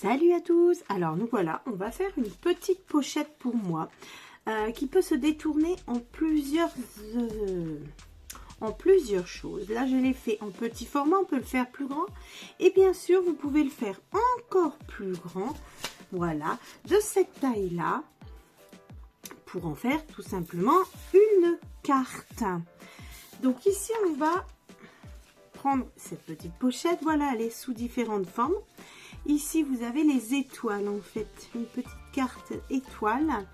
Salut à tous. Alors nous voilà, on va faire une petite pochette pour moi qui peut se détourner en plusieurs choses. Là je l'ai fait en petit format, on peut le faire plus grand et bien sûr vous pouvez le faire encore plus grand. Voilà, de cette taille là pour en faire tout simplement une carte. Donc ici on va prendre cette petite pochette, voilà, elle est sous différentes formes. Ici vous avez les étoiles, en fait une petite carte étoile,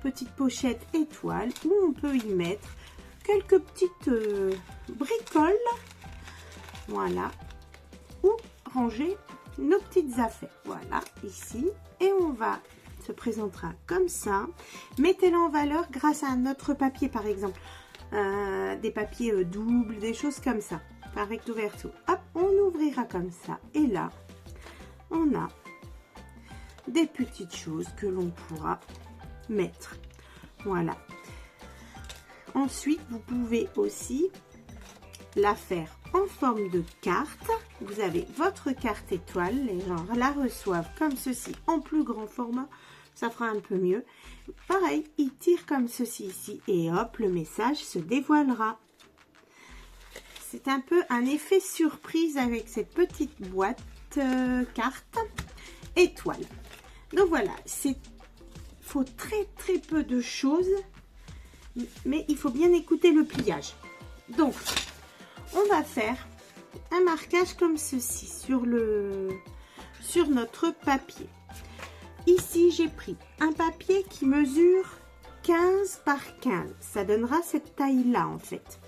petite pochette étoile où on peut y mettre quelques petites bricoles, voilà, ou ranger nos petites affaires, voilà, ici. Et on va se présentera comme ça. Mettez-la en valeur grâce à notre papier, par exemple des papiers doubles, des choses comme ça, par recto verso. Hop, on ouvrira comme ça et là on a des petites choses que l'on pourra mettre, voilà. Ensuite vous pouvez aussi la faire en forme de carte. Vous avez votre carte étoile, les gens la reçoivent comme ceci en plus grand format, ça fera un peu mieux. Pareil, il tire comme ceci ici et hop, le message se dévoilera. C'est un peu un effet surprise avec cette petite boîte carte étoile. Donc voilà, c'est faut très peu de choses, mais il faut bien écouter le pliage. Donc on va faire un marquage comme ceci sur notre papier. Ici j'ai pris un papier qui mesure 15 par 15, ça donnera cette taille là en fait.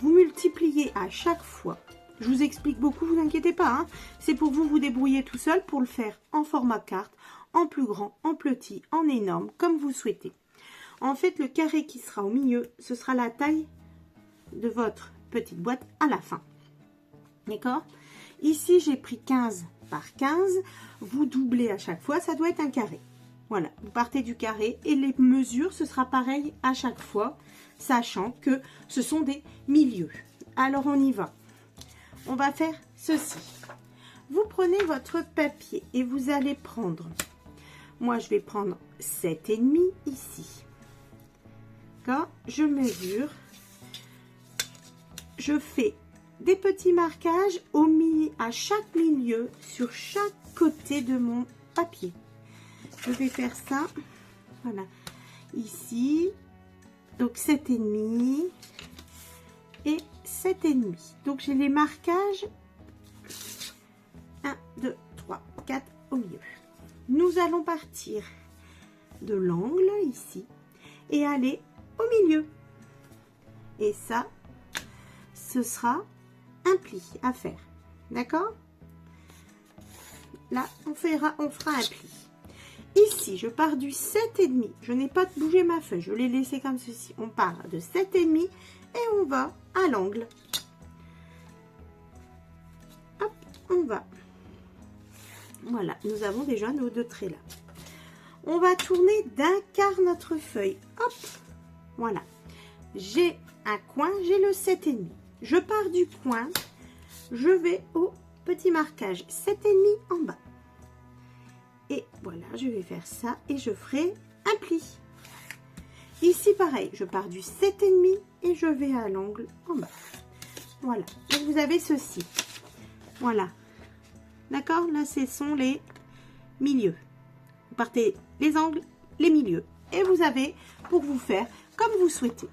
Vous multipliez à chaque fois. Je vous explique beaucoup, vous inquiétez pas, hein. C'est pour vous débrouiller tout seul pour le faire en format carte, en plus grand, en petit, en énorme, comme vous souhaitez. En fait, le carré qui sera au milieu, ce sera la taille de votre petite boîte à la fin. D'accord? Ici, j'ai pris 15 par 15. Vous doublez à chaque fois, ça doit être un carré. Voilà, vous partez du carré et les mesures, ce sera pareil à chaque fois, sachant que ce sont des milieux. Alors, on y va. On va faire ceci. Vous prenez votre papier et vous allez prendre, moi je vais prendre 7,5 ici. D'accord? Je mesure, je fais des petits marquages à chaque milieu, sur chaque côté de mon papier. Je vais faire ça, voilà, ici, donc 7,5 et 7,5. Donc j'ai les marquages 1, 2, 3, 4 au milieu. Nous allons partir de l'angle ici et aller au milieu. Et ça, ce sera un pli à faire. D'accord? Là, on fera un pli. Ici, je pars du 7,5. Je n'ai pas bougé ma feuille, je l'ai laissé comme ceci. On part de 7,5 et on va à l'angle. Hop, on va. Voilà, nous avons déjà nos deux traits là. On va tourner d'un quart notre feuille. Hop, voilà. J'ai un coin, j'ai le 7,5. Je pars du coin, je vais au petit marquage 7,5 en bas. Et voilà, je vais faire ça et je ferai un pli. Ici, pareil, je pars du 7,5 et je vais à l'angle en bas. Voilà, donc vous avez ceci. Voilà. D'accord? Là, ce sont les milieux. Vous partez les angles, les milieux. Et vous avez pour vous faire comme vous souhaitez.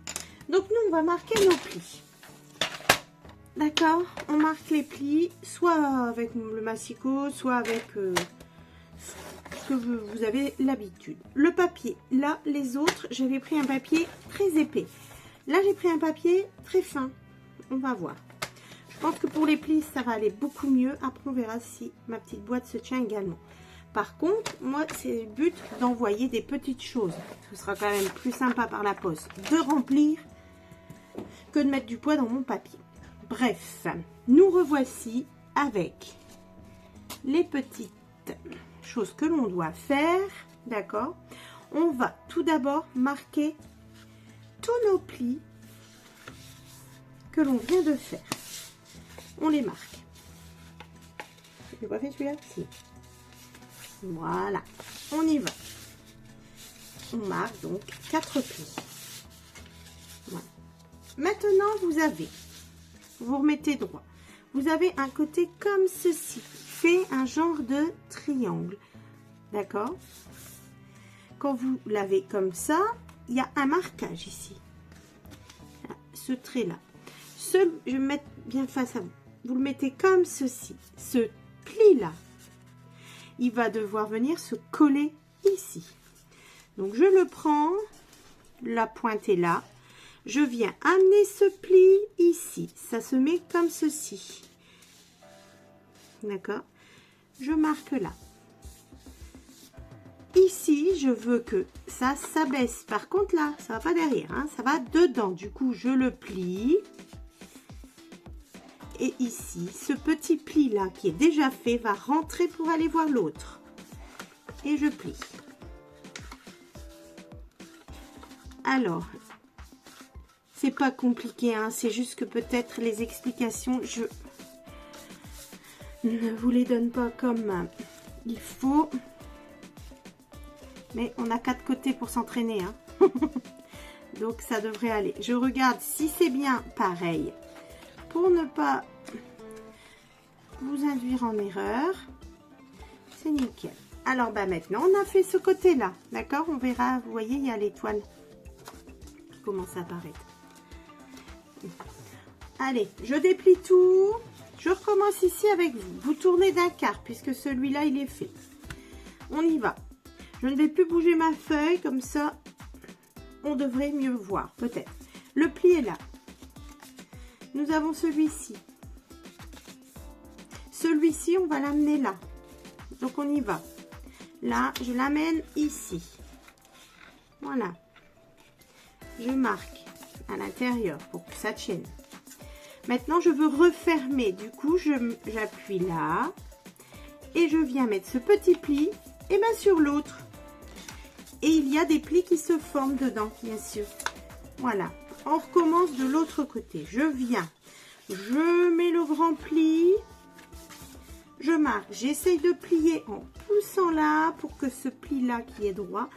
Donc, nous, on va marquer nos plis. D'accord? On marque les plis, soit avec le massicot, soit avec ce que vous avez l'habitude. Le papier, là, les autres, j'avais pris un papier très épais. Là, j'ai pris un papier très fin. On va voir. Je pense que pour les plis, ça va aller beaucoup mieux. Après, on verra si ma petite boîte se tient également. Par contre, moi, c'est le but d'envoyer des petites choses. Ce sera quand même plus sympa par la poste de remplir que de mettre du poids dans mon papier. Bref, nous revoici avec les petites choses que l'on doit faire. D'accord? On va tout d'abord marquer tous nos plis que l'on vient de faire. On les marque. Je n'ai pas fait celui-là? Si. Voilà, on y va. On marque donc 4 plis. Voilà. Maintenant, vous remettez droit. Vous avez un côté comme ceci, fait un genre de triangle. D'accord? Quand vous l'avez comme ça, il y a un marquage ici. Ce trait-là. Je vais me mettre bien face à vous. Vous le mettez comme ceci. Ce pli-là, il va devoir venir se coller ici. Donc, je le prends. La pointe est là. Je viens amener ce pli ici. Ça se met comme ceci. D'accord? Je marque là. Ici, je veux que ça s'abaisse. Par contre, là, ça va pas derrière. Hein, ça va dedans. Du coup, je le plie. Et ici, ce petit pli-là qui est déjà fait va rentrer pour aller voir l'autre. Et je plie. Alors, c'est pas compliqué, hein, c'est juste que peut-être les explications, je ne vous les donne pas comme il faut. Mais on a 4 côtés pour s'entraîner. Hein. Donc, ça devrait aller. Je regarde si c'est bien pareil. Pour ne pas vous induire en erreur. C'est nickel. Alors, bah maintenant, on a fait ce côté-là. D'accord? On verra, vous voyez, il y a l'étoile qui commence à apparaître. Allez, je déplie tout. Je recommence ici avec vous. Vous tournez d'un quart puisque celui-là, il est fait. On y va. Je ne vais plus bouger ma feuille. Comme ça, on devrait mieux voir, peut-être. Le pli est là. Nous avons celui-ci. Celui-ci, on va l'amener là. Donc, on y va. Là, je l'amène ici. Voilà. Je marque à l'intérieur pour que ça tienne. Maintenant, je veux refermer. Du coup, j'appuie là. Et je viens mettre ce petit pli et bien sur l'autre. Et il y a des plis qui se forment dedans, bien sûr. Voilà. On recommence de l'autre côté. Je viens. Je mets le grand pli. Je marque. J'essaye de plier en poussant là pour que ce pli-là qui est droit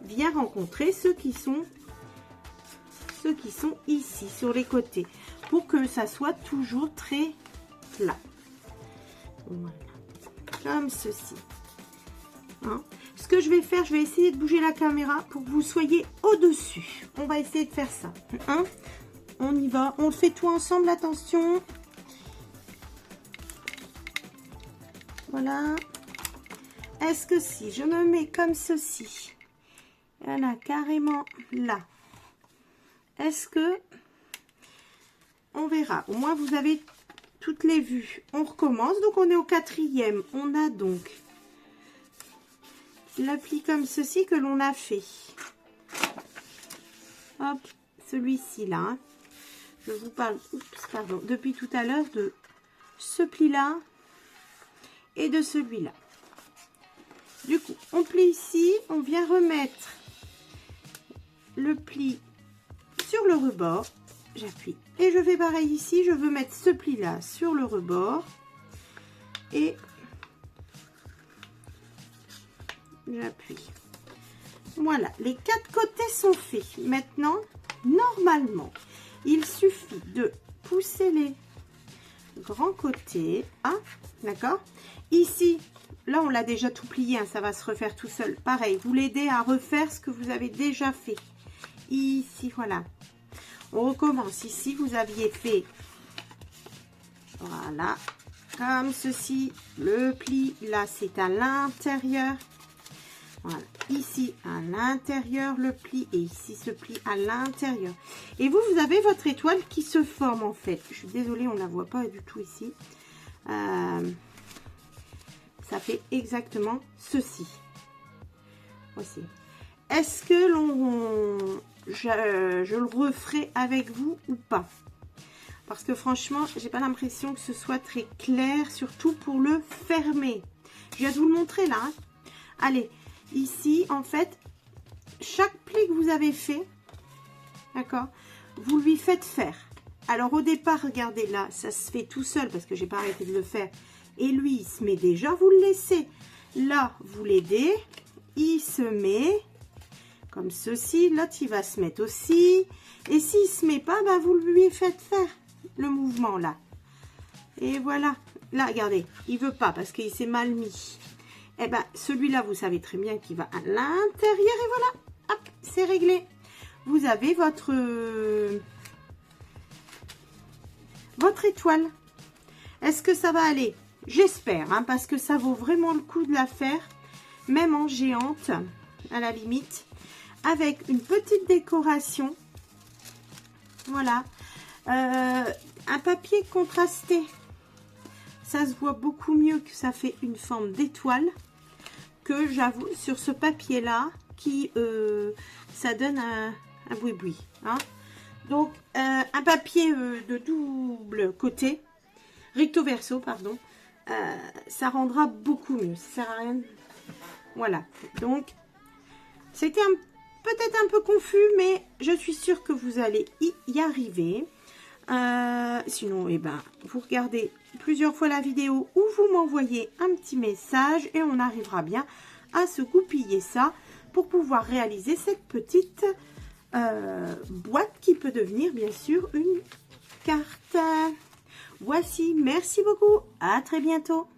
vienne rencontrer ceux qui sont ici, sur les côtés. Pour que ça soit toujours très plat. Voilà. Comme ceci. Hein? Ce que je vais faire, je vais essayer de bouger la caméra pour que vous soyez au-dessus. On va essayer de faire ça. Hein? On y va. On fait tout ensemble. Attention. Voilà. Est-ce que si je me mets comme ceci, voilà, carrément là, est-ce que on verra? Au moins, vous avez toutes les vues. On recommence. Donc, on est au 4e. On a donc le pli comme ceci que l'on a fait. Hop, celui-ci là. Hein. Je vous parle, pardon, depuis tout à l'heure de ce pli-là et de celui-là. Du coup, on plie ici. On vient remettre le pli sur le rebord. J'appuie. Et je fais pareil ici. Je veux mettre ce pli-là sur le rebord. Et j'appuie. Voilà, les 4 côtés sont faits. Maintenant, normalement, il suffit de pousser les grands côtés. Ah, d'accord. Ici, là, on l'a déjà tout plié. Hein, ça va se refaire tout seul. Pareil, vous l'aidez à refaire ce que vous avez déjà fait. Ici, voilà. On recommence. Ici, vous aviez fait, voilà, comme ceci. Le pli, là, c'est à l'intérieur. Voilà, ici à l'intérieur le pli et ici ce pli à l'intérieur. Et vous avez votre étoile qui se forme en fait. Je suis désolée, on ne la voit pas du tout ici. Ça fait exactement ceci. Voici. Est-ce que je le referai avec vous ou pas? Parce que franchement, j'ai pas l'impression que ce soit très clair, surtout pour le fermer. Je viens de vous le montrer là. Hein. Allez. Ici, en fait, chaque pli que vous avez fait, d'accord, vous lui faites faire. Alors, au départ, regardez là, ça se fait tout seul parce que j'ai pas arrêté de le faire. Et lui, il se met déjà, vous le laissez. Là, vous l'aidez, il se met comme ceci, l'autre il va se mettre aussi, et s'il se met pas, bah, vous lui faites faire le mouvement là, et voilà, là regardez, il veut pas parce qu'il s'est mal mis, et ben celui-là vous savez très bien qu'il va à l'intérieur, et voilà, hop, c'est réglé. Vous avez votre étoile. Est-ce que ça va aller? J'espère, hein, parce que ça vaut vraiment le coup de la faire, même en géante, à la limite, avec une petite décoration. Voilà. Un papier contrasté. Ça se voit beaucoup mieux, que ça fait une forme d'étoile, que j'avoue sur ce papier-là, qui, ça donne un boui-boui. Hein. Donc, un papier de double côté, recto verso, pardon, ça rendra beaucoup mieux. Ça sert à rien. Voilà. Donc, c'était peut-être un peu confus, mais je suis sûre que vous allez y arriver. Sinon, eh ben, vous regardez plusieurs fois la vidéo ou vous m'envoyez un petit message et on arrivera bien à se goupiller ça pour pouvoir réaliser cette petite boîte qui peut devenir bien sûr une carte. Voici, merci beaucoup, à très bientôt.